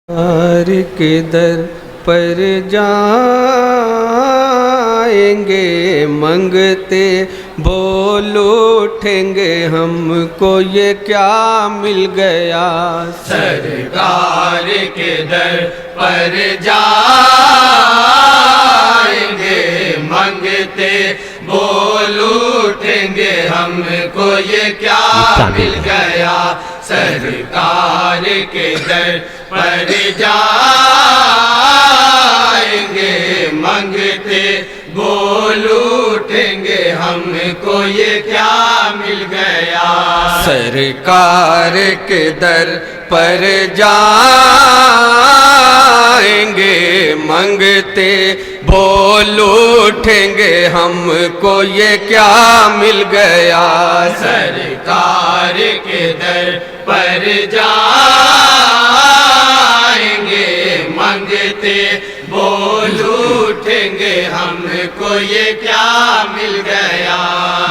یار کے در پر جائیں گے منگتے بول اٹھیں گے ہم کو یہ کیا مل گیا سرکار کے در پر جائیں گے منگتے بول اٹھیں گے ہم کو یہ کیا مل گیا سرکار کے در پر جائیں گے منگتے بول اٹھیں گے ہم کو یہ کیا مل گیا سرکار کے در پر جائیں گے منگتے بول اٹھیں گے ہم کو یہ کیا مل گیا سرکار کے در پر جائیں گے منگتے بول اٹھیں گے ہم کو یہ کیا مل گیا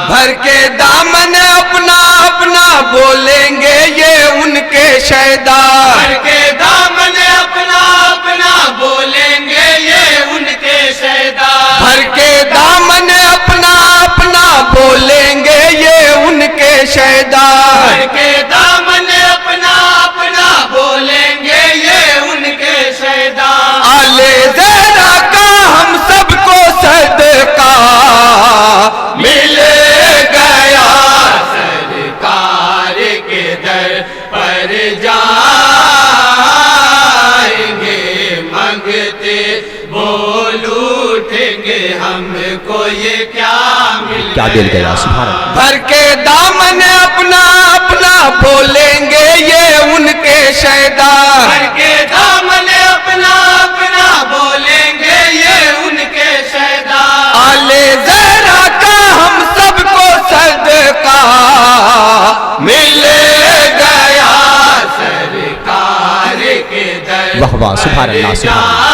بھر کے دامن اپنا اپنا بولیں گے یہ ان کے شیدا بھر کے دامن اپنا اپنا بولیں گے یہ ان کے شیدا بھر کے دامن اپنا اپنا بولیں گے یہ ان کے شیدا بھر کے دامن اپنا اپنا بولیں گے یہ ان کے شیدا آلے زہرا کا ہم سب کو صدقہ مل گیا سرکار کے در پر جائیں گے منگتے بول اٹھیں گے ہم کو یہ کیا مل گیا سبحان اللہ بھر کے دامن اپنا اپنا بولیں گے یہ ان کے شیدا بھر کے دامن اپنا اپنا بولیں گے یہ ان کے شیدا آلے زہرا کا ہم سب کو صدقہ مل گیا سرکار کے در واہ واہ سبحان اللہ سبحان اللہ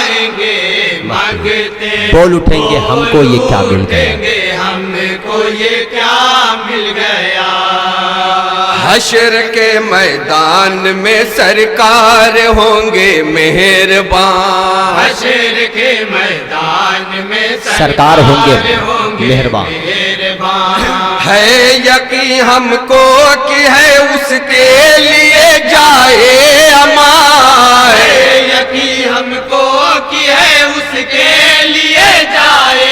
جائیں گے منگتے بول اٹھیں گے ہم کو یہ کیا مل گیا اٹھیں گے ہم کو یہ کیا مل گیا حشر کے میدان میں سرکار ہوں گے مہربان حشر کے میدان میں سرکار ہوں گے مہربان ہے یقین ہم کو کہ ہے اس کے لیے جائے امان ہے یقین ہم کو کہ ہے اس کے لیے جائے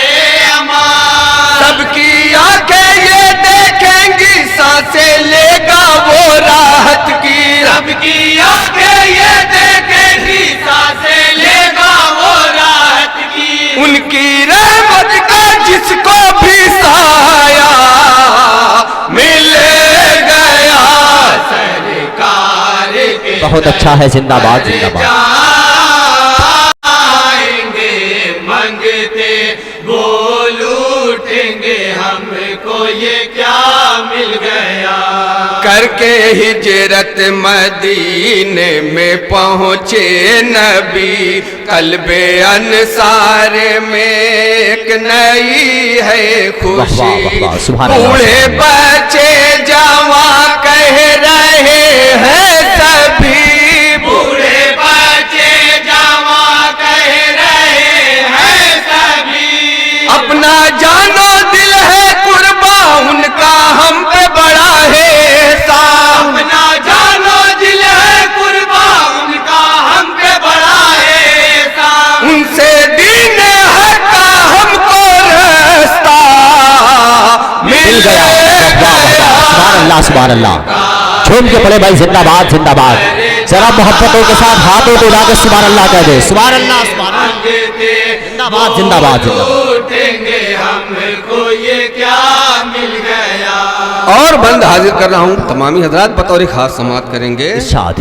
امان سب کی آنکھیں یہ دیکھیں گی سانسیں لے گا وہ راحت کی سب کی آنکھیں یہ دیکھیں گی سانسیں لے گا وہ راحت کی ان کی رحمت کا جس کو بھی سایہ مل گیا سرکار کے بہت اچھا ہے زندہ باد زندہ باد جائیں گے منگتے بول اٹھیں گے ہم کو یہ کیا مل گیا کر کے ہجرت مدینے میں پہنچے نبی قلب انصار میں ایک نئی ہے خوشی سبحان اللہ بوڑھے بچے جوان کہہ رہے ہیں سبھی بوڑھے بچے جوان کہہ رہے ہیں سبھی اپنا جانو دل ہے قربان ان کا ہم پہ بڑا ہے احسان اپنا جانو دل ہے قربان ان کا ہم پہ بڑا ہے احسان ان سے دین حق کا ہم کو رستہ مل گیا سبحان اللہ سبحان اللہ جھوم کے پڑے بھائی زندہ باد زندہ باد ذرا محبتوں کے ساتھ ہاتھوں کو اٹھا کے سبحان اللہ کہہ دے سبحان اللہ سبحان اللہ زندہ باد زندہ باد زندہ باد اٹھیں گے ہم کو یہ کیا مل گیا اور بند حاضر کر رہا ہوں تمامی حضرات بطور خاص سماعت کریں گے ارشاد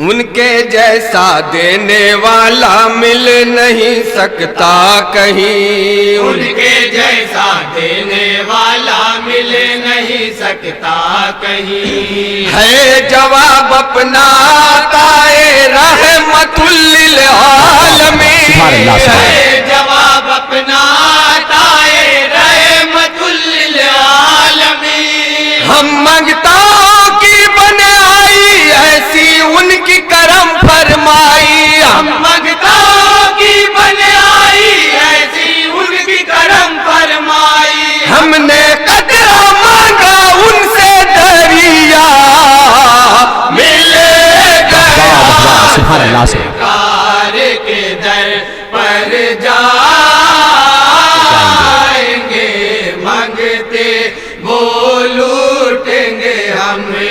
ان کے جیسا دینے والا مل نہیں سکتا کہیں ان کے جیسا دینے والا مل نہیں سکتا کہیں ہے جواب اپنا عطائے رحمت للعالمین سبحان اللہ سبحان اللہ ہے جواب اپنا عطائے رحمت للعالمین ہم منگتاؤں کی بن آئی ایسی ان کی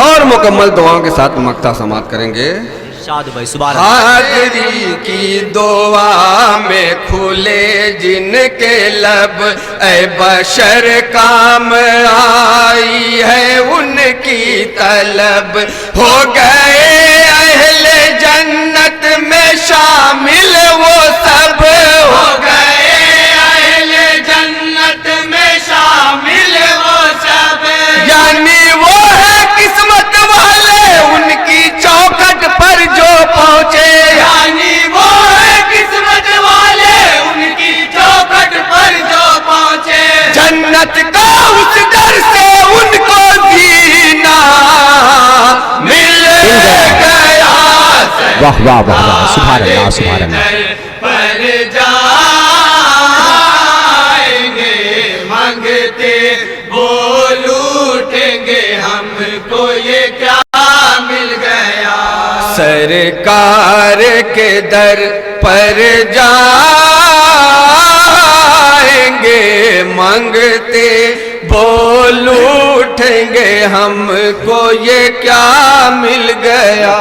اور مکمل دعاؤں کے ساتھ مقطع سماعت کریں گے۔ شاد بھائی سبحان اللہ۔ حاضری کی دعا میں کھلے جن کے لب اے بشر کام آئی ہے ان کی طلب، ہو گئے اہل جنت میں شامل وہ سب، ہو گئے اہل جنت میں شامل وہ سب، یعنی وہ ہے قسمت والے ان کی چوکھٹ پر جو پہنچے، یعنی وہ ہے قسمت والے ان کی چوکھٹ پر جو پہنچے، جنت کا اس در سے ان کو جینا مل گیا، واہ واہ واہ واہ سبحان اللہ سبحان اللہ۔ پر جائیں گے مانگتے بول اٹھیں گے ہم کو یہ کیا مل گیا۔ سرکار کے در پر جائیں گے مانگتے بول اٹھیں گے ہم کو یہ کیا مل گیا۔